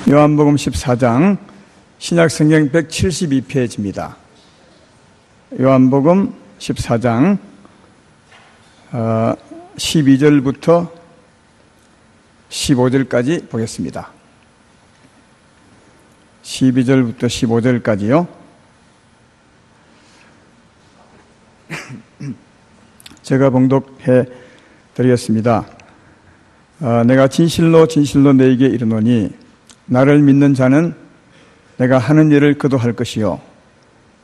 요한복음 14장 신약성경 172페이지입니다. 요한복음 14장 12절부터 15절까지 보겠습니다. 12절부터 15절까지요. 제가 봉독해 드리겠습니다. 내가 진실로 진실로 너에게 이르노니 나를 믿는 자는 내가 하는 일을 그도 할 것이요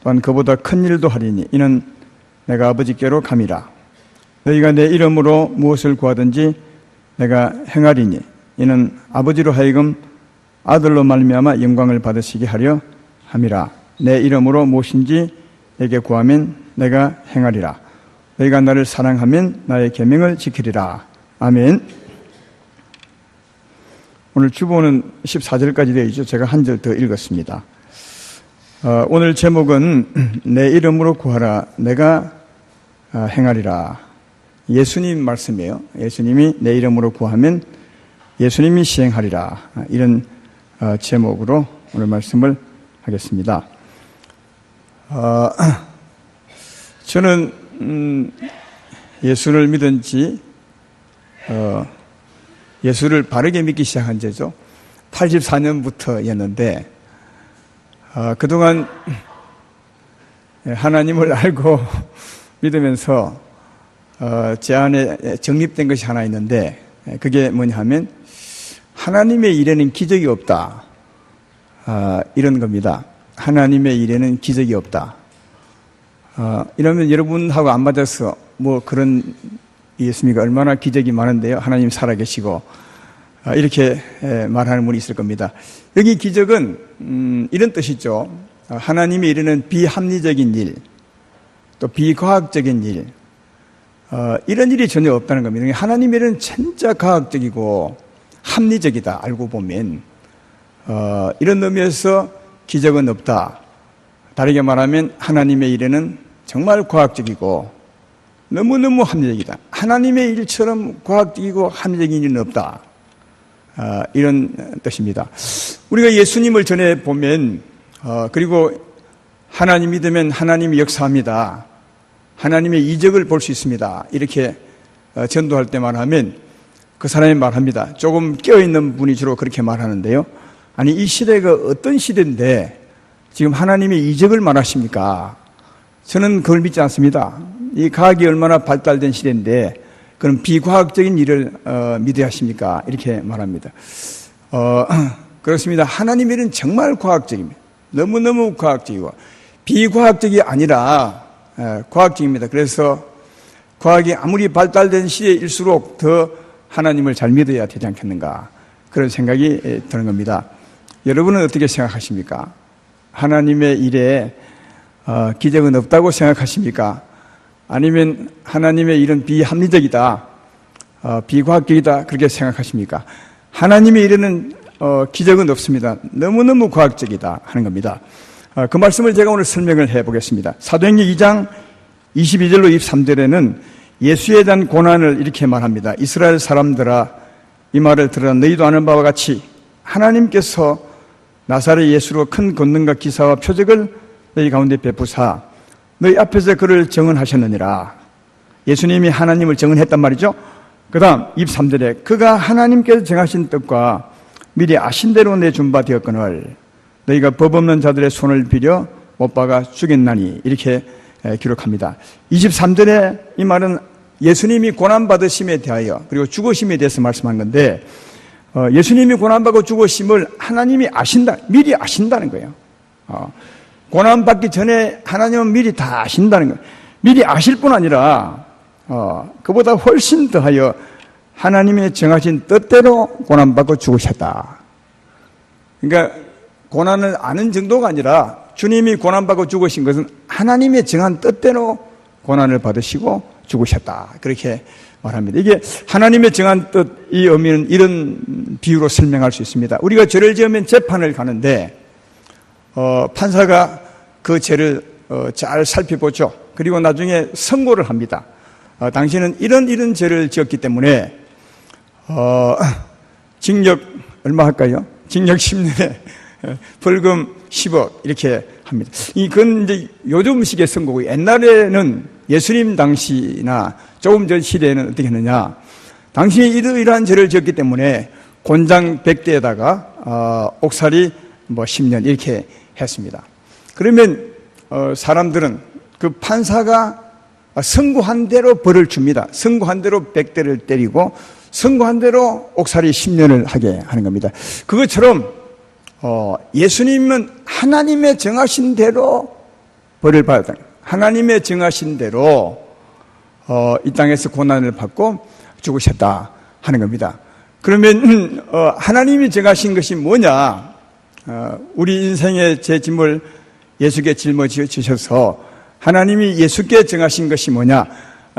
또한 그보다 큰 일도 하리니 이는 내가 아버지께로 감이라. 너희가 내 이름으로 무엇을 구하든지 내가 행하리니 이는 아버지로 하여금 아들로 말미암아 영광을 받으시게 하려 함이라. 내 이름으로 무엇인지 내게 구하면 내가 행하리라. 너희가 나를 사랑하면 나의 계명을 지키리라. 아멘. 오늘 주보는 14절까지 되어 있죠. 제가 한 절 더 읽었습니다. 오늘 제목은 내 이름으로 구하라 내가 행하리라. 예수님 말씀이에요. 예수님이 내 이름으로 구하면 예수님이 시행하리라. 이런 제목으로 오늘 말씀을 하겠습니다. 저는 예수를 믿은 지 예수를 바르게 믿기 시작한 지죠. 84년부터였는데 그동안 하나님을 알고 믿으면서 제 안에 정립된 것이 하나 있는데 그게 뭐냐 하면 하나님의 일에는 기적이 없다. 이런 겁니다. 하나님의 일에는 기적이 없다. 이러면 여러분하고 안 맞아서 뭐 그런 예수님이 얼마나 기적이 많은데요. 하나님 살아계시고 이렇게 말하는 분이 있을 겁니다. 여기 기적은 이런 뜻이죠. 하나님이 이르는 비합리적인 일, 또 비과학적인 일, 이런 일이 전혀 없다는 겁니다. 하나님의 일은 진짜 과학적이고 합리적이다. 알고 보면 이런 의미에서 기적은 없다. 다르게 말하면 하나님의 일에는 정말 과학적이고 너무너무 합리적이다. 하나님의 일처럼 과학적이고 합리적인 일은 없다. 이런 뜻입니다. 우리가 예수님을 전해 보면 그리고 하나님 믿으면 하나님이 역사합니다. 하나님의 이적을 볼 수 있습니다. 이렇게 전도할 때 말하면 그 사람이 말합니다. 조금 깨어있는 분이 주로 그렇게 말하는데요. 아니 이 시대가 어떤 시대인데 지금 하나님의 이적을 말하십니까? 저는 그걸 믿지 않습니다. 이 과학이 얼마나 발달된 시대인데 그런 비과학적인 일을 믿어야 하십니까? 이렇게 말합니다. 그렇습니다. 하나님의 일은 정말 과학적입니다. 너무너무 과학적이고 비과학적이 아니라 과학적입니다. 그래서 과학이 아무리 발달된 시대일수록 더 하나님을 잘 믿어야 되지 않겠는가 그런 생각이 드는 겁니다. 여러분은 어떻게 생각하십니까? 하나님의 일에 기적은 없다고 생각하십니까? 아니면 하나님의 일은 비합리적이다, 비과학적이다 그렇게 생각하십니까? 하나님의 일에는 기적은 없습니다. 너무너무 과학적이다 하는 겁니다. 그 말씀을 제가 오늘 설명을 해보겠습니다. 사도행전 2장 22절로 23절에는 예수에 대한 고난을 이렇게 말합니다. 이스라엘 사람들아 이 말을 들으라. 너희도 아는 바와 같이 하나님께서 나사렛 예수로 큰 권능과 기사와 표적을 너희 가운데 베푸사 너희 앞에서 그를 정언하셨느니라. 예수님이 하나님을 정언했단 말이죠. 그 다음 23절에 그가 하나님께서 정하신 뜻과 미리 아신 대로 내준 바 되었거늘 너희가 법 없는 자들의 손을 빌려 못 박아 죽였나니 이렇게 기록합니다. 23절에 이 말은 예수님이 고난받으심에 대하여 그리고 죽으심에 대해서 말씀한 건데 예수님이 고난받고 죽으심을 하나님이 아신다, 미리 아신다는 거예요. 고난받기 전에 하나님은 미리 다 아신다는 거예요. 미리 아실 뿐 아니라 그보다 훨씬 더하여 하나님의 정하신 뜻대로 고난받고 죽으셨다. 그러니까 고난을 아는 정도가 아니라 주님이 고난받고 죽으신 것은 하나님의 정한 뜻대로 고난을 받으시고 죽으셨다. 그렇게 말합니다. 이게 하나님의 정한 뜻, 이 의미는 이런 비유로 설명할 수 있습니다. 우리가 죄를 지으면 재판을 가는데 판사가 그 죄를 잘 살펴보죠. 그리고 나중에 선고를 합니다. 당신은 이런 죄를 지었기 때문에 징역 얼마 할까요? 징역 10년에 벌금 10억 이렇게 합니다. 이건 이제 요즘식의 선고고, 옛날에는 예수님 당시나 조금 전 시대에는 어떻게 했느냐, 당신이 이러이러한 죄를 지었기 때문에 곤장 100대에다가 옥살이 10년 이렇게 했습니다. 그러면 사람들은 그 판사가 선고한 대로 벌을 줍니다. 선고한 대로 100대를 때리고 선고한 대로 옥살이 10년을 하게 하는 겁니다. 그것처럼 예수님은 하나님의 정하신 대로 벌을 받았다. 하나님의 정하신 대로 이 땅에서 고난을 받고 죽으셨다 하는 겁니다. 그러면 하나님이 정하신 것이 뭐냐? 우리 인생의 제 짐을 예수께 짊어지셔서 하나님이 예수께 정하신 것이 뭐냐?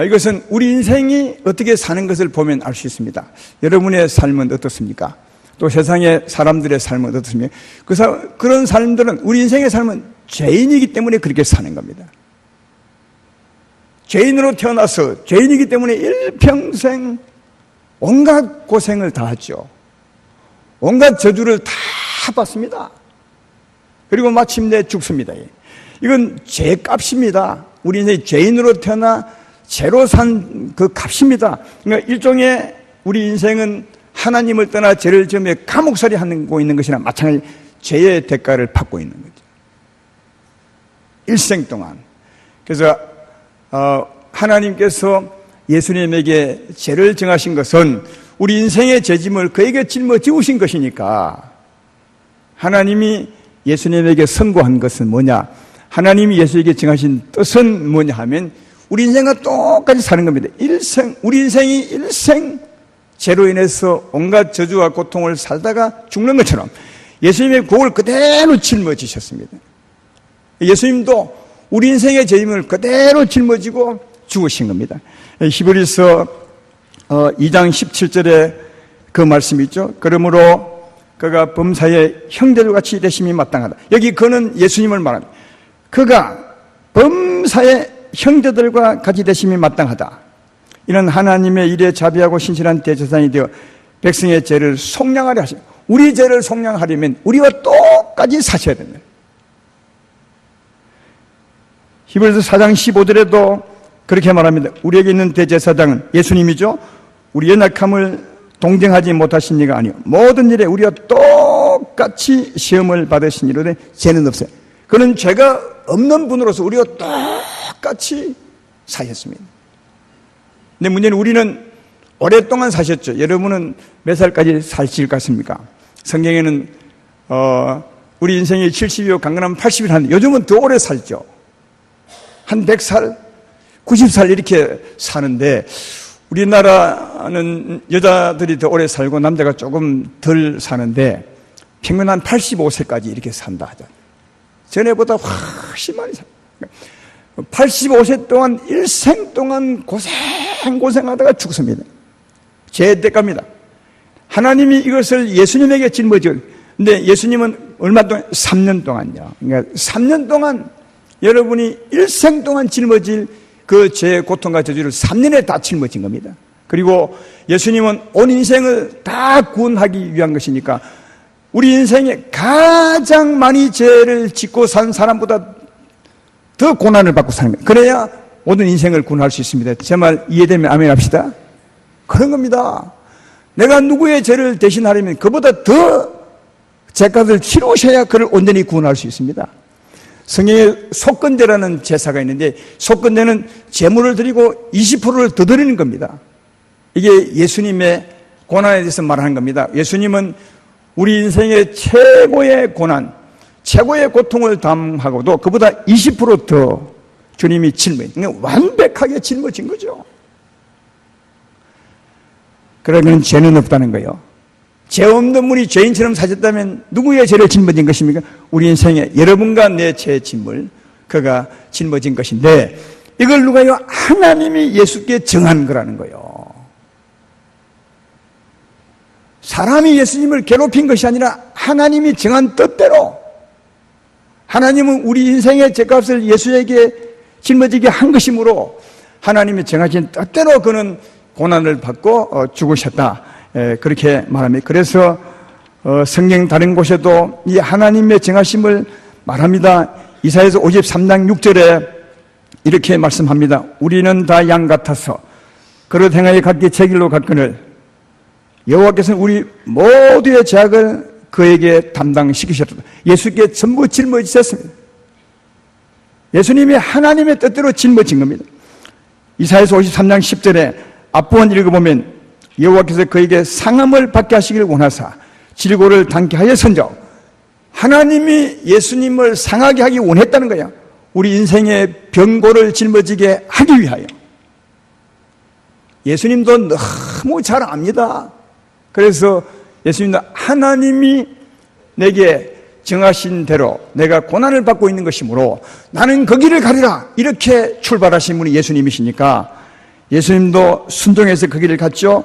이것은 우리 인생이 어떻게 사는 것을 보면 알 수 있습니다. 여러분의 삶은 어떻습니까? 또 세상의 사람들의 삶은 어떻습니까? 그런 사람들은, 우리 인생의 삶은 죄인이기 때문에 그렇게 사는 겁니다. 죄인으로 태어나서 죄인이기 때문에 일평생 온갖 고생을 다 하죠. 온갖 저주를 다 받습니다. 그리고 마침내 죽습니다. 이건 죄값입니다. 우리 인생이 죄인으로 태어나 죄로 산 그 값입니다. 그러니까 일종의 우리 인생은 하나님을 떠나 죄를 지으며 감옥살이 하고 있는 것이나 마찬가지 죄의 대가를 받고 있는 거죠. 일생 동안. 그래서 하나님께서 예수님에게 죄를 정하신 것은 우리 인생의 죄짐을 그에게 짊어지우신 것이니까, 하나님이 예수님에게 선고한 것은 뭐냐? 하나님이 예수에게 정하신 뜻은 뭐냐 하면 우리 인생과 똑같이 사는 겁니다. 우리 인생이 일생 죄로 인해서 온갖 저주와 고통을 살다가 죽는 것처럼 예수님의 곡을 그대로 짊어지셨습니다. 예수님도 우리 인생의 죄임을 그대로 짊어지고 죽으신 겁니다. 히브리서 2장 17절에 그 말씀이 있죠. 그러므로 그가 범사의 형제들 같이 되심이 마땅하다. 여기 그는 예수님을 말합니다. 그가 범사의 형제들과 같이 되심이 마땅하다. 이는 하나님의 일에 자비하고 신실한 대제사장이 되어 백성의 죄를 속량하려 하십니다. 우리 죄를 속량하려면 우리와 똑같이 사셔야 됩니다. 히브리서 4장 15절에도 그렇게 말합니다. 우리에게 있는 대제사장은 예수님이죠. 우리의 약함을 동정하지 못하신 이가 아니요 모든 일에 우리와 똑같이 시험을 받으신 이로되 죄는 없어요. 그는 죄가 없는 분으로서 우리와 똑같이 사셨습니다. 근데 문제는 우리는 오랫동안 사셨죠. 여러분은 몇 살까지 사실 것 같습니까? 성경에는 우리 인생이 70이요 강건하면 80일 하는데 요즘은 더 오래 살죠. 한 100살, 90살 이렇게 사는데, 우리나라는 여자들이 더 오래 살고 남자가 조금 덜 사는데 평균 한 85세까지 이렇게 산다 하죠. 전에보다 훨씬 많이 삽니다. 85세 동안 일생 동안 고생하다가 죽습니다. 죄의 대가입니다. 하나님이 이것을 예수님에게 짊어지고, 근데 예수님은 얼마 동안? 3년 동안요. 그러니까 3년 동안 여러분이 일생 동안 짊어질 그 죄의 고통과 저주를 3년에 다 짊어진 겁니다. 그리고 예수님은 온 인생을 다 구원하기 위한 것이니까 우리 인생에 가장 많이 죄를 짓고 산 사람보다 더 고난을 받고 사는 거예요. 그래야 모든 인생을 구원할 수 있습니다. 제 말 이해되면 아멘 합시다. 그런 겁니다. 내가 누구의 죄를 대신하려면 그보다 더 죄값을 치르셔야 그를 온전히 구원할 수 있습니다. 성경에 속건제라는 제사가 있는데, 속건제는 제물을 드리고 20%를 더 드리는 겁니다. 이게 예수님의 고난에 대해서 말하는 겁니다. 예수님은 우리 인생의 최고의 고난, 최고의 고통을 담하고도 그보다 20% 주님이 완벽하게 짊어진 거죠. 그러면 죄는 없다는 거예요. 죄 없는 분이 죄인처럼 사셨다면 누구의 죄를 짊어진 것입니까? 우리 인생에 여러분과 내 죄의 짐을 그가 짊어진 것인데, 이걸 누가요? 하나님이 예수께 정한 거라는 거예요. 사람이 예수님을 괴롭힌 것이 아니라 하나님이 정한 뜻대로, 하나님은 우리 인생의 죄값을 예수에게 짊어지게 한 것이므로 하나님이 정하신 뜻대로 그는 고난을 받고 죽으셨다. 그렇게 말합니다. 그래서 성경 다른 곳에도 이 하나님의 정하심을 말합니다. 이사야서 53장 6절에 이렇게 말씀합니다. 우리는 다 양 같아서 그릇 행하여 각기 제 길로 갔거늘 여호와께서는 우리 모두의 죄악을 그에게 담당시키셨다. 예수께 전부 짊어지셨습니다. 예수님이 하나님의 뜻대로 짊어진 겁니다. 이사야서 53장 10절에 앞부분 읽어보면 여호와께서 그에게 상함을 받게 하시기를 원하사 질고를 당케 하였은즉 하나님이 예수님을 상하게 하기 원했다는 거야. 우리 인생의 병고를 짊어지게 하기 위하여. 예수님도 너무 잘 압니다. 그래서 예수님도 하나님이 내게 정하신 대로 내가 고난을 받고 있는 것이므로 나는 그 길을 가리라 이렇게 출발하신 분이 예수님이시니까 예수님도 순종해서 그 길을 갔죠.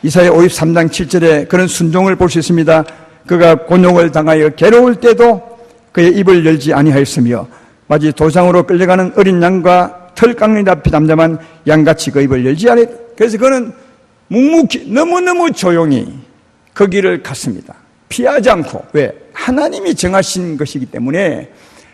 이사야 53장 7절에 그런 순종을 볼 수 있습니다. 그가 곤욕을 당하여 괴로울 때도 그의 입을 열지 아니하였으며 마치 도상으로 끌려가는 어린 양과 털 깎는 앞이 담담한 양같이 그 입을 열지 아니했다. 그래서 그는 묵묵히 너무너무 조용히 그 길을 갔습니다. 피하지 않고. 왜? 하나님이 정하신 것이기 때문에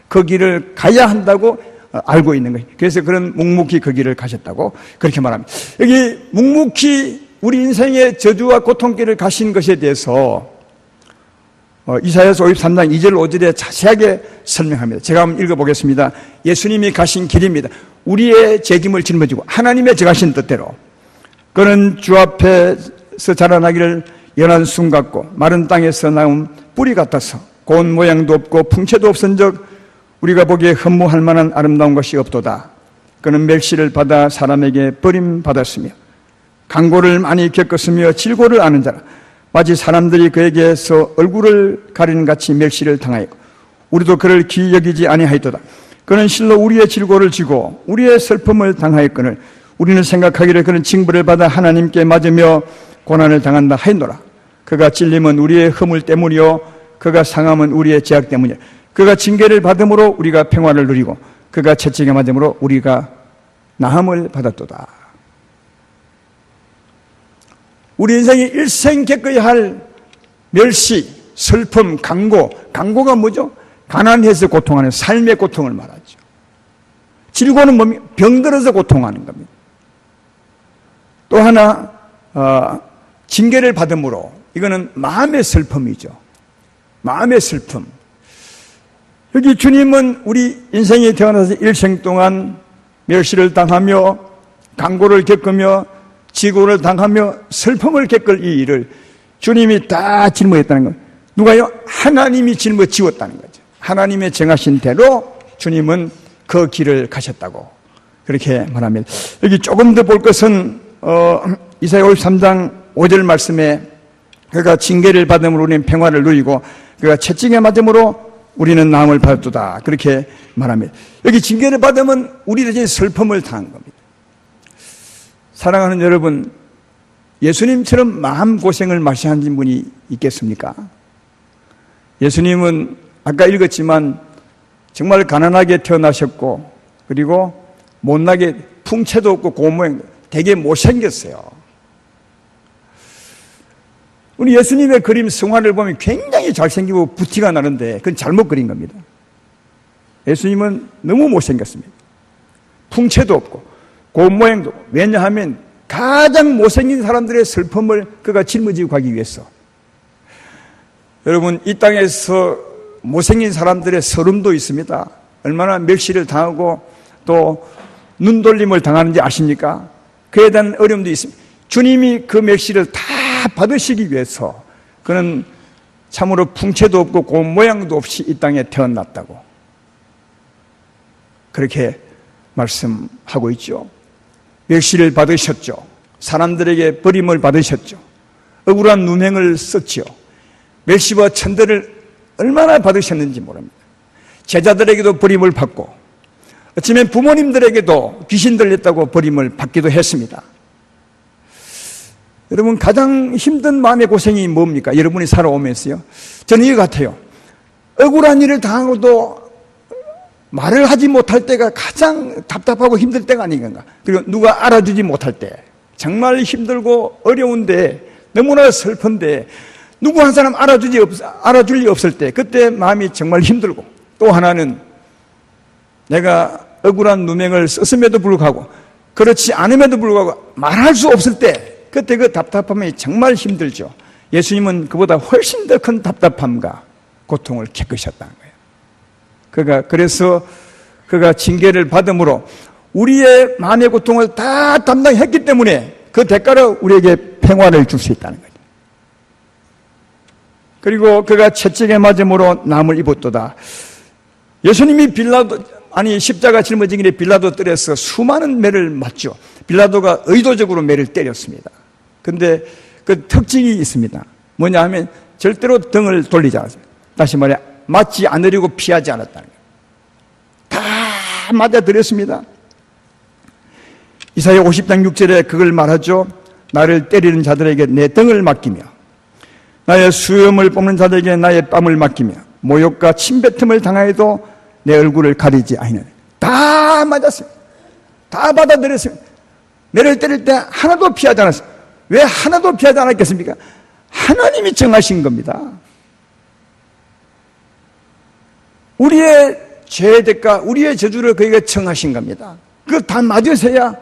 그 길을 가야 한다고 알고 있는 거예요. 그래서 그런 묵묵히 그 길을 가셨다고 그렇게 말합니다. 여기 묵묵히 우리 인생의 저주와 고통길을 가신 것에 대해서 이사야서 53장 2절 5절에 자세하게 설명합니다. 제가 한번 읽어보겠습니다. 예수님이 가신 길입니다. 우리의 책임을 짊어지고 하나님의 정하신 뜻대로 그는 주 앞에서 자라나기를 연한 순 같고 마른 땅에서 나온 뿌리 같아서 고운 모양도 없고 풍채도 없은즉 우리가 보기에 흠모할 만한 아름다운 것이 없도다. 그는 멸시를 받아 사람에게 버림받았으며 강고를 많이 겪었으며 질고를 아는 자라. 마치 사람들이 그에게서 얼굴을 가리는 같이 멸시를 당하였고 우리도 그를 귀히 여기지 아니하였도다. 그는 실로 우리의 질고를 지고 우리의 슬픔을 당하였거늘 우리는 생각하기를 그는 징벌을 받아 하나님께 맞으며 고난을 당한다 하였노라. 그가 찔림은 우리의 허물 때문이요 그가 상함은 우리의 죄악 때문이야. 그가 징계를 받음으로 우리가 평화를 누리고 그가 채찍에 맞음으로 우리가 나음을 받았도다. 우리 인생이 일생 겪어야 할 멸시, 슬픔, 강고. 강고가 뭐죠? 가난해서 고통하는 삶의 고통을 말하죠. 질고는 뭡니까? 병들어서 고통하는 겁니다. 또 하나 징계를 받음으로 이거는 마음의 슬픔이죠. 마음의 슬픔. 여기 주님은 우리 인생에 태어나서 일생 동안 멸시를 당하며 강고를 겪으며 지고를 당하며 슬픔을 겪을 이 일을 주님이 다 짊어졌다는 거예요. 누가요? 하나님이 짊어지웠다는 거죠. 하나님의 정하신 대로 주님은 그 길을 가셨다고 그렇게 말합니다. 여기 조금 더 볼 것은 이사야 53장 5절 말씀에 그가 징계를 받음으로 우리는 평화를 누리고 그가 채찍에 맞음으로 우리는 나음을 받았도다 그렇게 말합니다. 여기 징계를 받으면 우리 대신 슬픔을 당한 겁니다. 사랑하는 여러분, 예수님처럼 마음고생을 마시하신 분이 있겠습니까? 예수님은 아까 읽었지만 정말 가난하게 태어나셨고 그리고 못나게 풍채도 없고 고운 모양 되게 못생겼어요. 우리 예수님의 그림 성화를 보면 굉장히 잘생기고 부티가 나는데 그건 잘못 그린 겁니다. 예수님은 너무 못생겼습니다. 풍채도 없고 고운 모양도. 왜냐하면 가장 못생긴 사람들의 슬픔을 그가 짊어지고 가기 위해서. 여러분 이 땅에서 못생긴 사람들의 서름도 있습니다. 얼마나 멸시를 당하고 또 눈돌림을 당하는지 아십니까? 그에 대한 어려움도 있습니다. 주님이 그 멸시를 다 받으시기 위해서 그는 참으로 풍채도 없고 고운 모양도 없이 이 땅에 태어났다고 그렇게 말씀하고 있죠. 멸시를 받으셨죠. 사람들에게 버림을 받으셨죠. 억울한 누명을 썼죠. 멸시와 천대를 얼마나 받으셨는지 모릅니다. 제자들에게도 버림을 받고 어쩌면 부모님들에게도 귀신 들렸다고 버림을 받기도 했습니다. 여러분 가장 힘든 마음의 고생이 뭡니까? 여러분이 살아오면서요. 저는 이거 같아요. 억울한 일을 당하고도 말을 하지 못할 때가 가장 답답하고 힘들 때가 아닌가. 그리고 누가 알아주지 못할 때 정말 힘들고 어려운데 너무나 슬픈데 누구 한 사람 알아줄 리 없을 때 그때 마음이 정말 힘들고, 또 하나는 내가 억울한 누명을 썼음에도 불구하고 그렇지 않음에도 불구하고 말할 수 없을 때 그때 그 답답함이 정말 힘들죠. 예수님은 그보다 훨씬 더 큰 답답함과 고통을 겪으셨다는 거예요. 그래서 그가 징계를 받음으로 우리의 마음의 고통을 다 담당했기 때문에 그 대가로 우리에게 평화를 줄 수 있다는 거죠. 그리고 그가 채찍에 맞음으로 남을 입었도다. 예수님이 십자가 짊어지기 전에 빌라도 뜰에서 수많은 매를 맞죠. 빌라도가 의도적으로 매를 때렸습니다. 근데 그 특징이 있습니다. 뭐냐 하면 절대로 등을 돌리지 않았습니다. 다시 말해 맞지 않으려고 피하지 않았다는 거예요. 다 맞아들였습니다. 이사야 50장 6절에 그걸 말하죠. 나를 때리는 자들에게 내 등을 맡기며 나의 수염을 뽑는 자들에게 나의 뺨을 맡기며 모욕과 침뱉음을 당하여도 내 얼굴을 가리지 아니하는. 다 맞았습니다. 다 받아들였습니다. 매를 때릴 때 하나도 피하지 않았어요. 왜 하나도 피하지 않았겠습니까? 하나님이 정하신 겁니다. 우리의 죄의 대가, 우리의 저주를 그에게 정하신 겁니다. 그걸 다 맞으셔야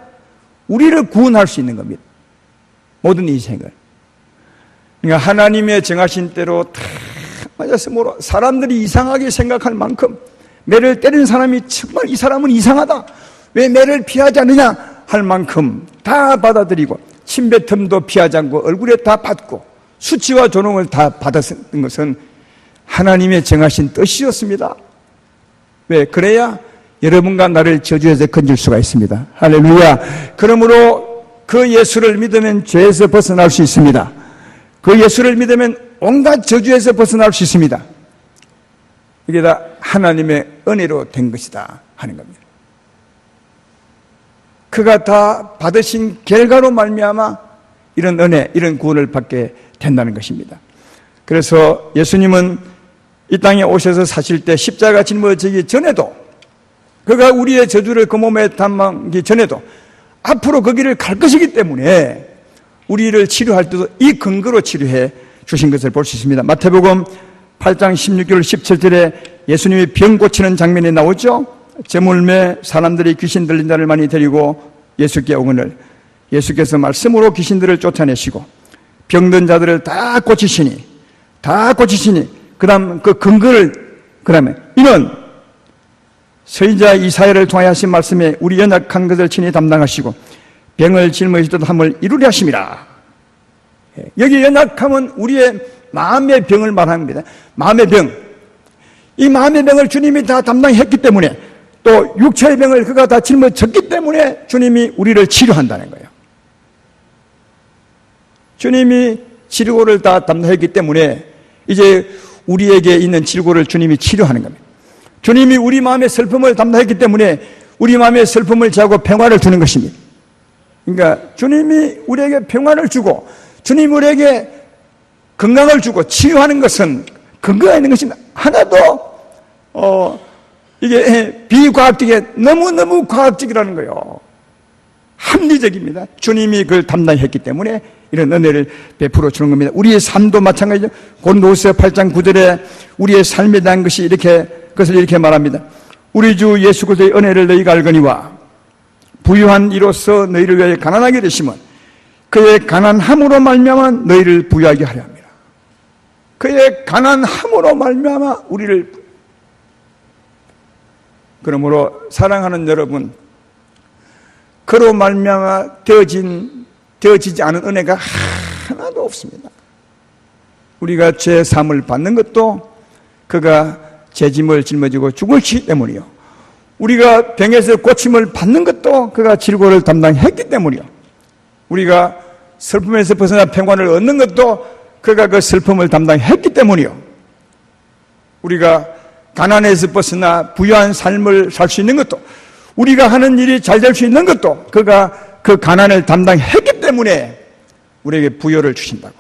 우리를 구원할 수 있는 겁니다. 모든 인생을. 그러니까 하나님의 정하신 대로 다 맞았으므로 사람들이 이상하게 생각할 만큼 매를 때리는 사람이 정말 이 사람은 이상하다, 왜 매를 피하지 않느냐 할 만큼 다 받아들이고 침뱉음도 피하지 않고 얼굴에 다 받고 수치와 조롱을 다 받았던 것은 하나님의 정하신 뜻이었습니다. 왜? 그래야 여러분과 나를 저주에서 건질 수가 있습니다. 할렐루야. 그러므로 그 예수를 믿으면 죄에서 벗어날 수 있습니다. 그 예수를 믿으면 온갖 저주에서 벗어날 수 있습니다. 이게 다 하나님의 은혜로 된 것이다 하는 겁니다. 그가 다 받으신 결과로 말미암아 이런 은혜, 이런 구원을 받게 된다는 것입니다. 그래서 예수님은 이 땅에 오셔서 사실 때 십자가 짊어지기 전에도, 그가 우리의 저주를 그 몸에 담기 전에도 앞으로 그 길을 갈 것이기 때문에 우리를 치료할 때도 이 근거로 치료해 주신 것을 볼 수 있습니다. 마태복음 8장 16절 17절에 예수님이 병 고치는 장면이 나오죠. 제물매 사람들이 귀신 들린 자를 많이 데리고 예수께 오거늘 예수께서 말씀으로 귀신들을 쫓아내시고 병든 자들을 다 고치시니 그 다음 그 근거를, 그 다음에 이는 선지자 이사야를 통하여 하신 말씀에 우리 연약한 것을 친히 담당하시고 병을 짊어지듯 함을 이루려 하심이라. 여기 연약함은 우리의 마음의 병을 말하는 겁니다. 마음의 병. 이 마음의 병을 주님이 다 담당했기 때문에, 또 육체의 병을 그가 다 짊어졌기 때문에 주님이 우리를 치료한다는 거예요. 주님이 치료를 다 담당했기 때문에 이제 우리에게 있는 질고를 주님이 치료하는 겁니다. 주님이 우리 마음의 슬픔을 담당했기 때문에 우리 마음의 슬픔을 제하고 평화를 주는 것입니다. 그러니까 주님이 우리에게 평화를 주고 주님이 우리에게 건강을 주고 치유하는 것은 근거가 있는 것입니다. 하나도 이게 비과학적이게 너무너무 과학적이라는 거예요. 합리적입니다. 주님이 그걸 담당했기 때문에 이런 은혜를 베풀어 주는 겁니다. 우리의 삶도 마찬가지죠. 고린도후서 8장 9절에 우리의 삶에 대한 그것을 이렇게 말합니다. 우리 주 예수 그리스도의 은혜를 너희가 알거니와 부유한 이로써 너희를 위하여 가난하게 되심은 그의 가난함으로 말미암아 너희를 부유하게 하려 합니다. 그의 가난함으로 말미암아 우리를. 그러므로 사랑하는 여러분, 그로 말미암아 되어지지 않은 은혜가 하나도 없습니다. 우리가 죄 사함을 받는 것도 그가 제 짐을 짊어지고 죽었기 때문이요. 우리가 병에서 고침을 받는 것도 그가 질고를 담당했기 때문이요. 우리가 슬픔에서 벗어나 평안을 얻는 것도 그가 그 슬픔을 담당했기 때문이요. 우리가 가난에서 벗어나 부유한 삶을 살 수 있는 것도, 우리가 하는 일이 잘 될 수 있는 것도 그가 그 가난을 담당했기 때문에 우리에게 부여를 주신다고.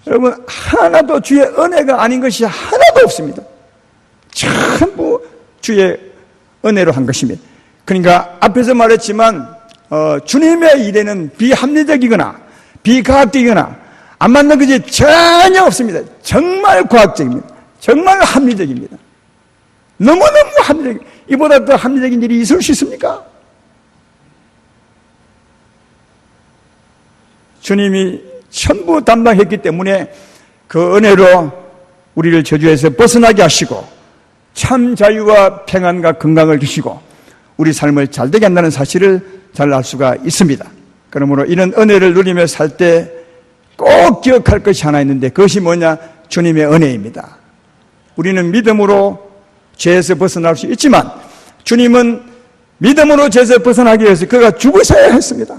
여러분, 하나도 주의 은혜가 아닌 것이 하나도 없습니다. 전부 주의 은혜로 한 것입니다. 그러니까 앞에서 말했지만 주님의 일에는 비합리적이거나 비과학적이거나 안 맞는 것이 전혀 없습니다. 정말 과학적입니다. 정말 합리적입니다. 너무너무 합리적. 이보다 더 합리적인 일이 있을 수 있습니까? 주님이 전부 담당했기 때문에 그 은혜로 우리를 저주에서 벗어나게 하시고 참 자유와 평안과 건강을 주시고 우리 삶을 잘되게 한다는 사실을 잘 알 수가 있습니다. 그러므로 이런 은혜를 누리며 살 때 꼭 기억할 것이 하나 있는데 그것이 뭐냐? 주님의 은혜입니다. 우리는 믿음으로 죄에서 벗어날 수 있지만 주님은 믿음으로 죄에서 벗어나기 위해서 그가 죽으셔야 했습니다.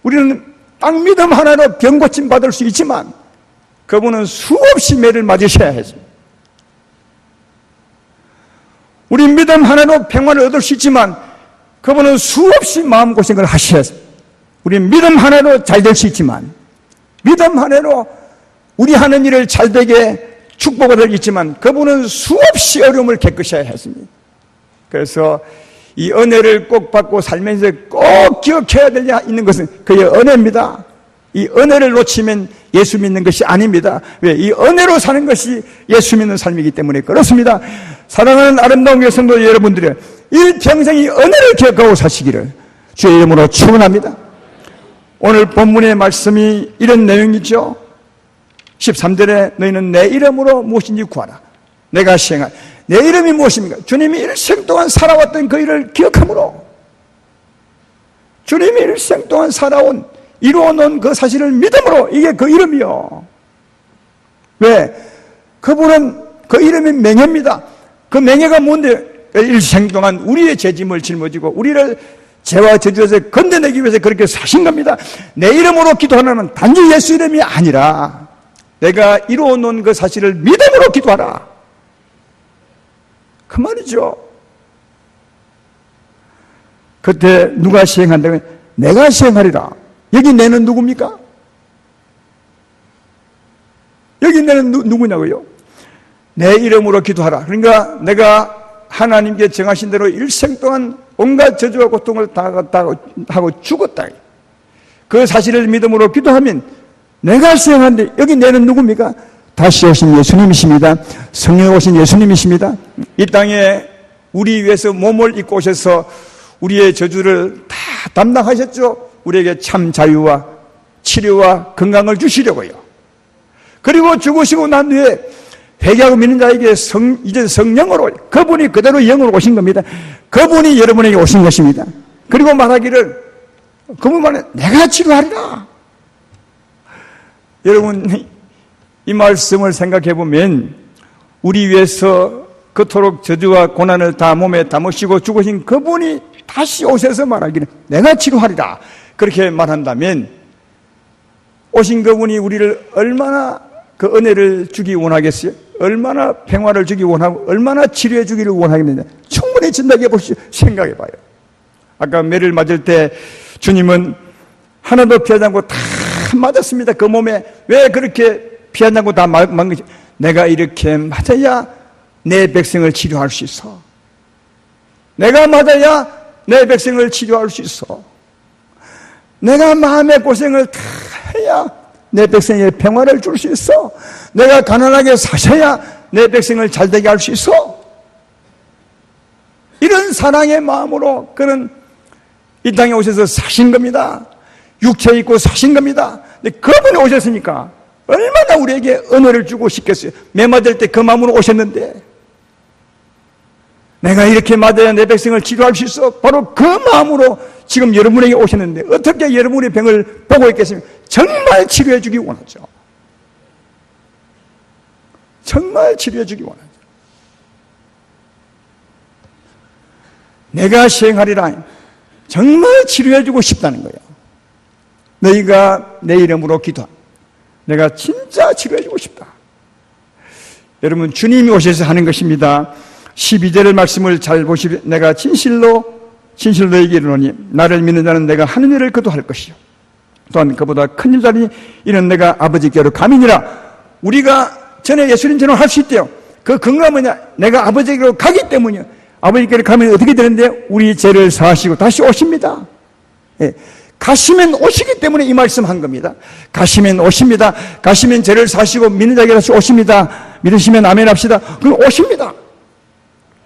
우리는 딱 믿음 하나로 병 고침 받을 수 있지만 그분은 수없이 매를 맞으셔야 했습니다. 우리 믿음 하나로 평안을 얻을 수 있지만 그분은 수없이 마음고생을 하셔야 했습니다. 우리 믿음 하나로 잘 될 수 있지만 믿음 하나로 우리 하는 일을 잘되게 축복을 얻을 수 있지만 그분은 수없이 어려움을 겪으셔야 했습니다. 그래서 이 은혜를 꼭 받고 살면서 꼭 기억해야 될 있는 것은 그의 은혜입니다. 이 은혜를 놓치면 예수 믿는 것이 아닙니다. 왜? 이 은혜로 사는 것이 예수 믿는 삶이기 때문에 그렇습니다. 사랑하는 아름다운 교회 성도 여러분들이 일평생 이 은혜를 기억하고 사시기를 주의 이름으로 축원합니다. 오늘 본문의 말씀이 이런 내용이죠. 13절에 너희는 내 이름으로 무엇인지 구하라. 내가 시행할 내 이름이 무엇입니까? 주님이 일생 동안 살아왔던 그 일을 기억함으로 주님이 일생 동안 살아온 이루어놓은 그 사실을 믿음으로 이게 그 이름이요. 왜? 그분은 그 이름이 맹해입니다. 그 맹해가 뭔데? 일생 동안 우리의 죄짐을 짊어지고 우리를 죄와 저주에서 건져내기 위해서 그렇게 사신 겁니다. 내 이름으로 기도하라는 단지 예수 이름이 아니라 내가 이루어놓은 그 사실을 믿음으로 기도하라. 그 말이죠. 그때 누가 시행한다면 내가 시행하리라. 여기 내는 누굽니까? 여기 내는 누구냐고요? 내 이름으로 기도하라. 그러니까 내가 하나님께 정하신 대로 일생 동안 온갖 저주와 고통을 하고 죽었다. 그 사실을 믿음으로 기도하면 내가 시행하는데 여기 내는 누굽니까? 다시 오신 예수님이십니다. 성령에 오신 예수님이십니다. 이 땅에 우리 위해서 몸을 입고 오셔서 우리의 저주를 다 담당하셨죠. 우리에게 참 자유와 치료와 건강을 주시려고요. 그리고 죽으시고 난 뒤에 회개하고 믿는 자에게 이제 성령으로 그분이 그대로 영으로 오신 겁니다. 그분이 여러분에게 오신 것입니다. 그리고 말하기를 그분만에 내가 치료하리라. 여러분 이 말씀을 생각해 보면 우리 위해서 그토록 저주와 고난을 다 몸에 담으시고 죽으신 그분이 다시 오셔서 말하기를 내가 치료하리라. 그렇게 말한다면 오신 그분이 우리를 얼마나 그 은혜를 주기 원하겠어요? 얼마나 평화를 주기 원하고 얼마나 치료해 주기를 원하겠느냐? 충분히 진작해 보시오. 생각해 봐요. 아까 매를 맞을 때 주님은 하나도 피하지 않고 다 맞았습니다. 그 몸에. 왜 그렇게 피하지 않고 다 맞은 것이? 내가 이렇게 맞아야 내 백성을 치료할 수 있어. 내가 맞아야 내 백성을 치료할 수 있어. 내가 마음의 고생을 다 해야 내 백성에게 평화를 줄 수 있어. 내가 가난하게 사셔야 내 백성을 잘되게 할 수 있어. 이런 사랑의 마음으로 그는 이 땅에 오셔서 사신 겁니다. 육체 입고 사신 겁니다. 근데 그분이 오셨으니까 얼마나 우리에게 은혜를 주고 싶겠어요. 매 맞을 때 그 마음으로 오셨는데 내가 이렇게 맞아야 내 백성을 치료할 수 있어. 바로 그 마음으로 지금 여러분에게 오셨는데 어떻게 여러분의 병을 보고 있겠습니까? 정말 치료해 주기 원하죠. 정말 치료해 주기 원하죠. 내가 시행하리라. 정말 치료해 주고 싶다는 거예요. 너희가 내 이름으로 기도하. 내가 진짜 치료해 주고 싶다. 여러분 주님이 오셔서 하는 것입니다. 12절의 말씀을 잘 보시면 내가 진실로 너에게 이르노니 나를 믿는 자는 내가 하는 일을 그도 할 것이요 또한 그보다 큰 일자니 이는 내가 아버지께로 감이니라. 우리가 전에 예수님처럼 할 수 있대요. 그 근거가 뭐냐? 내가 아버지께로 가기 때문이요. 아버지께로 가면 어떻게 되는데? 우리 죄를 사하시고 다시 오십니다. 예. 가시면 오시기 때문에 이 말씀한 겁니다. 가시면 오십니다. 가시면 죄를 사시고 믿는 자에게 다시 오십니다. 믿으시면 아멘 합시다. 그럼 오십니다.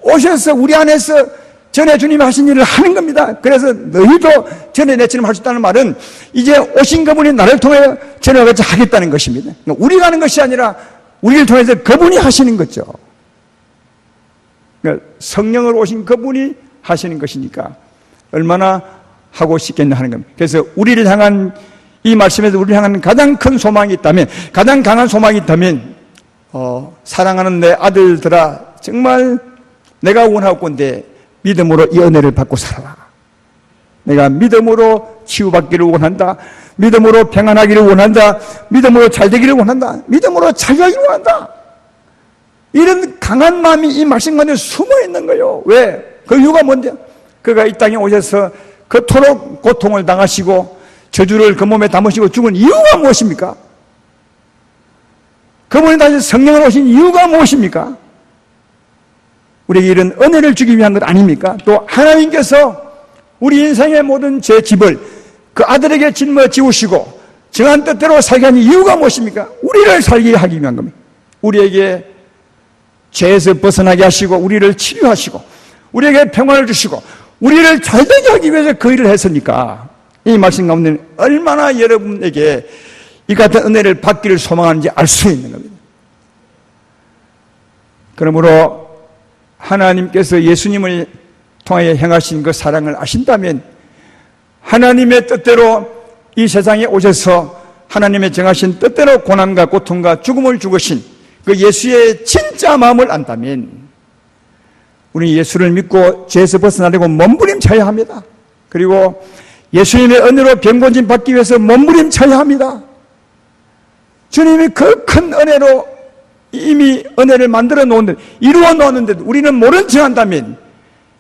오셔서 우리 안에서 전에 주님이 하신 일을 하는 겁니다. 그래서 너희도 전에 내처럼 할 수 있다는 말은 이제 오신 그분이 나를 통해 전에 같이 하겠다는 것입니다. 우리가 하는 것이 아니라 우리를 통해서 그분이 하시는 거죠. 그러니까 성령으로 오신 그분이 하시는 것이니까 얼마나 하고 싶겠냐 하는 겁니다. 그래서 우리를 향한 이 말씀에서 우리를 향한 가장 큰 소망이 있다면, 가장 강한 소망이 있다면 사랑하는 내 아들들아, 정말 내가 원하건대 믿음으로 이 은혜를 받고 살아라. 내가 믿음으로 치유받기를 원한다. 믿음으로 평안하기를 원한다. 믿음으로 잘되기를 원한다. 믿음으로 자유하기를 원한다. 이런 강한 마음이 이 말씀 가운데 숨어 있는 거예요. 왜? 그 이유가 뭔데? 그가 이 땅에 오셔서 그토록 고통을 당하시고 저주를 그 몸에 담으시고 죽은 이유가 무엇입니까? 그분이 다시 성령을 오신 이유가 무엇입니까? 우리에게 이런 은혜를 주기 위한 것 아닙니까? 또 하나님께서 우리 인생의 모든 제 집을 그 아들에게 짊어지우시고 정한 뜻대로 살게 하는 이유가 무엇입니까? 우리를 살게 하기 위한 겁니다. 우리에게 죄에서 벗어나게 하시고 우리를 치료하시고 우리에게 평안을 주시고 우리를 잘되게 하기 위해서 그 일을 했으니까 이 말씀 가운데 얼마나 여러분에게 이 같은 은혜를 받기를 소망하는지 알 수 있는 겁니다. 그러므로 하나님께서 예수님을 통하여 행하신 그 사랑을 아신다면 하나님의 뜻대로 이 세상에 오셔서 하나님의 정하신 뜻대로 고난과 고통과 죽음을 죽으신 그 예수의 진짜 마음을 안다면 우리 예수를 믿고 죄에서 벗어나려고 몸부림쳐야 합니다. 그리고 예수님의 은혜로 병곤진 받기 위해서 몸부림쳐야 합니다. 주님이 그 큰 은혜로 이미 은혜를 만들어 놓았는데, 이루어 놓았는데 우리는 모른 척 한다면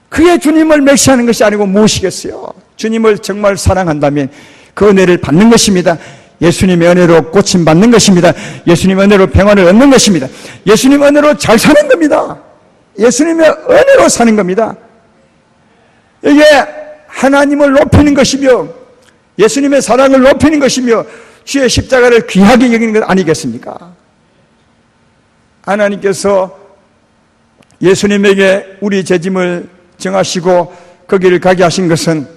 그게 주님을 맹세하는 것이 아니고 무엇이겠어요? 주님을 정말 사랑한다면 그 은혜를 받는 것입니다. 예수님의 은혜로 고침받는 것입니다. 예수님의 은혜로 평안을 얻는 것입니다. 예수님의 은혜로 잘 사는 겁니다. 예수님의 은혜로 사는 겁니다. 이게 하나님을 높이는 것이며 예수님의 사랑을 높이는 것이며 주의 십자가를 귀하게 여기는 것 아니겠습니까? 하나님께서 예수님에게 우리 죄짐을 정하시고 거기를 가게 하신 것은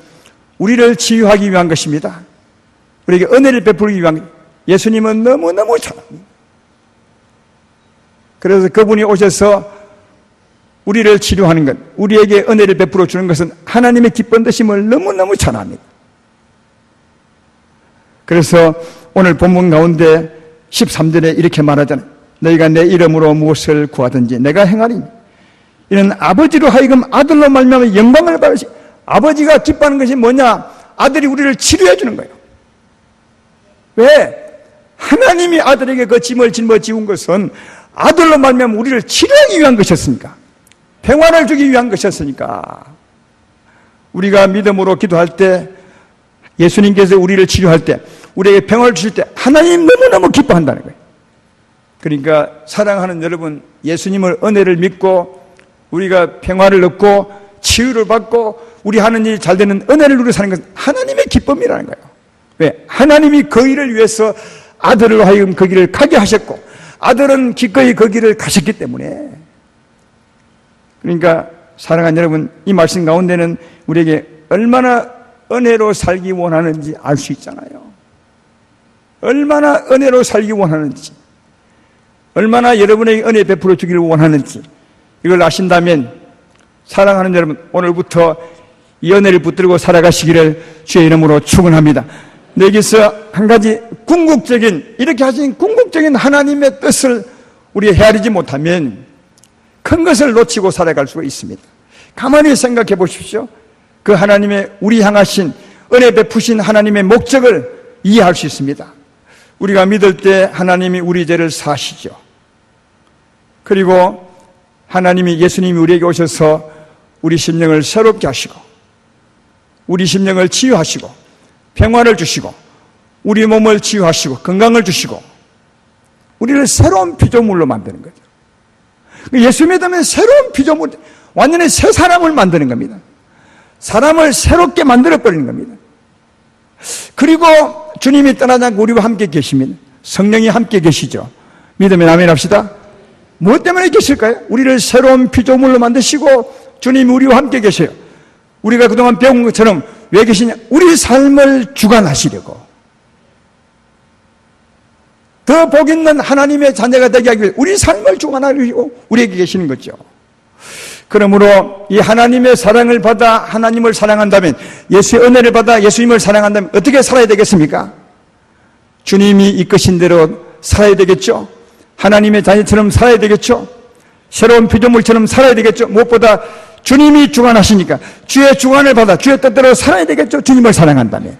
우리를 치유하기 위한 것입니다. 우리에게 은혜를 베풀기 위한, 예수님은 너무너무 잘합니다. 그래서 그분이 오셔서 우리를 치료하는 것, 우리에게 은혜를 베풀어 주는 것은 하나님의 기쁜 뜻임을 너무너무 잘합니다. 그래서 오늘 본문 가운데 13절에 이렇게 말하잖아요. 너희가 내 이름으로 무엇을 구하든지 내가 행하리니 이는 아버지로 하여금 아들로 말미암아 영광을 받으시. 아버지가 기뻐하는 것이 뭐냐? 아들이 우리를 치료해 주는 거예요. 왜? 하나님이 아들에게 그 짐을 짊어지운 것은 아들로 말미암아 우리를 치료하기 위한 것이었으니까, 평안을 주기 위한 것이었으니까. 우리가 믿음으로 기도할 때, 예수님께서 우리를 치료할 때, 우리에게 평안을 주실 때 하나님 너무너무 기뻐한다는 거예요. 그러니까 사랑하는 여러분, 예수님을 은혜를 믿고 우리가 평화를 얻고 치유를 받고 우리 하는 일이 잘 되는 은혜를 누려 사는 것은 하나님의 기쁨이라는 거예요. 왜? 하나님이 그 일을 위해서 아들로 하여금 그 길을 가게 하셨고 아들은 기꺼이 그 길을 가셨기 때문에. 그러니까 사랑하는 여러분, 이 말씀 가운데는 우리에게 얼마나 은혜로 살기 원하는지 알 수 있잖아요. 얼마나 은혜로 살기 원하는지, 얼마나 여러분에게 은혜 베풀어 주기를 원하는지 이걸 아신다면 사랑하는 여러분, 오늘부터 이 은혜를 붙들고 살아가시기를 주의 이름으로 축원합니다. 여기서 한 가지 궁극적인, 이렇게 하신 궁극적인 하나님의 뜻을 우리가 헤아리지 못하면 큰 것을 놓치고 살아갈 수가 있습니다. 가만히 생각해 보십시오. 그 하나님의 우리 향하신 은혜 베푸신 하나님의 목적을 이해할 수 있습니다. 우리가 믿을 때 하나님이 우리 죄를 사시죠. 그리고 하나님이, 예수님이 우리에게 오셔서 우리 심령을 새롭게 하시고 우리 심령을 치유하시고 평화를 주시고 우리 몸을 치유하시고 건강을 주시고 우리를 새로운 피조물로 만드는 거죠. 예수 믿으면 새로운 피조물, 완전히 새 사람을 만드는 겁니다. 사람을 새롭게 만들어버리는 겁니다. 그리고 주님이 떠나지 않고 우리와 함께 계시면 성령이 함께 계시죠. 믿으면 아멘 합시다. 무엇 때문에 계실까요? 우리를 새로운 피조물로 만드시고 주님이 우리와 함께 계셔요. 우리가 그동안 배운 것처럼 왜 계시냐? 우리 삶을 주관하시려고. 더 복 있는 하나님의 자녀가 되게 하기 위해 우리 삶을 주관하려고 우리에게 계시는 거죠. 그러므로 이 하나님의 사랑을 받아 하나님을 사랑한다면, 예수의 은혜를 받아 예수님을 사랑한다면 어떻게 살아야 되겠습니까? 주님이 이끄신 대로 살아야 되겠죠. 하나님의 자녀처럼 살아야 되겠죠. 새로운 피조물처럼 살아야 되겠죠. 무엇보다 주님이 주관하시니까 주의 주관을 받아 주의 뜻대로 살아야 되겠죠. 주님을 사랑한다면.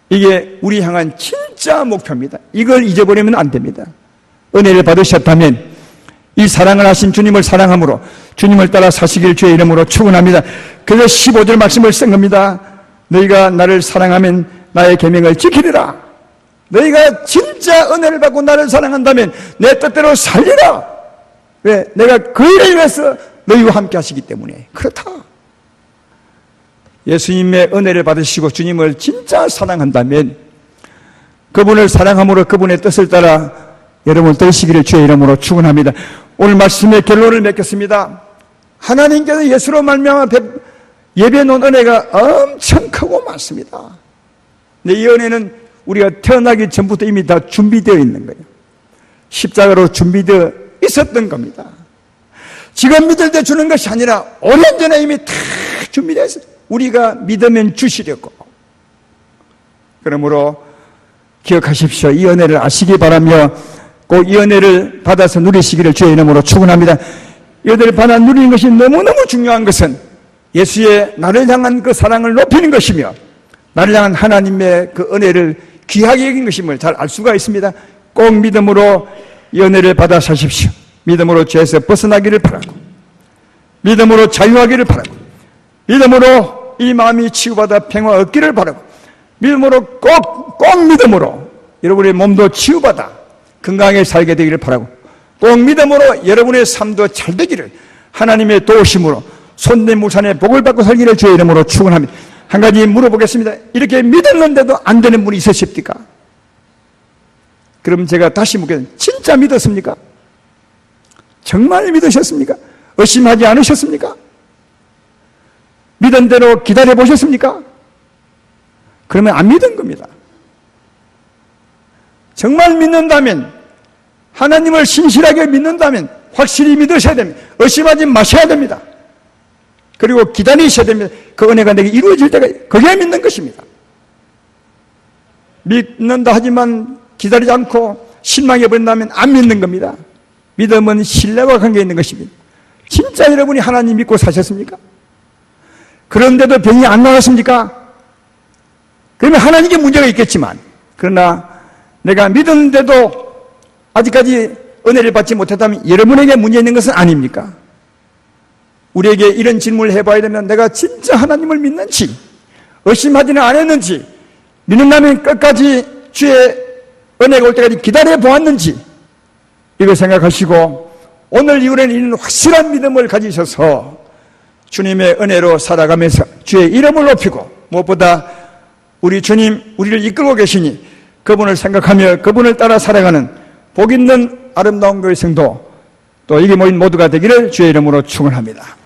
이게 우리 향한 진짜 목표입니다. 이걸 잊어버리면 안 됩니다. 은혜를 받으셨다면 이 사랑을 하신 주님을 사랑함으로 주님을 따라 사시길 주의 이름으로 축원합니다. 그래서 15절 말씀을 쓴 겁니다. 너희가 나를 사랑하면 나의 계명을 지키리라. 너희가 진짜 은혜를 받고 나를 사랑한다면 내 뜻대로 살리라. 왜? 내가 그 일을 위해서 너희와 함께 하시기 때문에 그렇다. 예수님의 은혜를 받으시고 주님을 진짜 사랑한다면 그분을 사랑함으로 그분의 뜻을 따라 여러분 되시기를 주의 이름으로 축원합니다. 오늘 말씀의 결론을 맺겠습니다. 하나님께서 예수로 말미암아 예배해 놓은 은혜가 엄청 크고 많습니다. 근데 이 은혜는 우리가 태어나기 전부터 이미 다 준비되어 있는 거예요. 십자가로 준비되어 있었던 겁니다. 지금 믿을 때 주는 것이 아니라 오랜 전에 이미 다 준비되어 있어요. 우리가 믿으면 주시려고. 그러므로 기억하십시오. 이 은혜를 아시기 바라며 꼭 이 은혜를 받아서 누리시기를 주의 이름으로 축원합니다. 이 은혜를 받아 누리는 것이 너무너무 중요한 것은 예수의 나를 향한 그 사랑을 높이는 것이며 나를 향한 하나님의 그 은혜를 귀하게 여긴 것임을 잘 알 수가 있습니다. 꼭 믿음으로 이 은혜를 받아 사십시오. 믿음으로 죄에서 벗어나기를 바라고, 믿음으로 자유하기를 바라고, 믿음으로 이 마음이 치유받아 평화 얻기를 바라고, 믿음으로 꼭 믿음으로 여러분의 몸도 치유받아 건강하게 살게 되기를 바라고, 꼭 믿음으로 여러분의 삶도 잘 되기를 하나님의 도우심으로 손님 무산의 복을 받고 살기를 주의 이름으로 축원합니다. 한 가지 물어보겠습니다. 이렇게 믿었는데도 안 되는 분이 있으십니까? 그럼 제가 다시 묻겠습니다. 진짜 믿었습니까? 정말 믿으셨습니까? 의심하지 않으셨습니까? 믿은 대로 기다려 보셨습니까? 그러면 안 믿은 겁니다. 정말 믿는다면, 하나님을 신실하게 믿는다면 확실히 믿으셔야 됩니다. 의심하지 마셔야 됩니다. 그리고 기다리셔야 됩니다. 그 은혜가 내게 이루어질 때가, 그게 믿는 것입니다. 믿는다 하지만 기다리지 않고 실망해버린다면 안 믿는 겁니다. 믿음은 신뢰와 관계에 있는 것입니다. 진짜 여러분이 하나님 믿고 사셨습니까? 그런데도 병이 안 나갔습니까? 그러면 하나님께 문제가 있겠지만, 그러나 내가 믿었는데도 아직까지 은혜를 받지 못했다면 여러분에게 문제 있는 것은 아닙니까? 우리에게 이런 질문을 해봐야 되면 내가 진짜 하나님을 믿는지, 의심하지는 않았는지, 믿는다면 끝까지 주의 은혜가 올 때까지 기다려 보았는지, 이걸 생각하시고 오늘 이후에는 이런 확실한 믿음을 가지셔서 주님의 은혜로 살아가면서 주의 이름을 높이고, 무엇보다 우리 주님, 우리를 이끌고 계시니 그분을 생각하며 그분을 따라 살아가는 복 있는 아름다운 교회 성도, 또 여기 모인 모두가 되기를 주의 이름으로 축원합니다.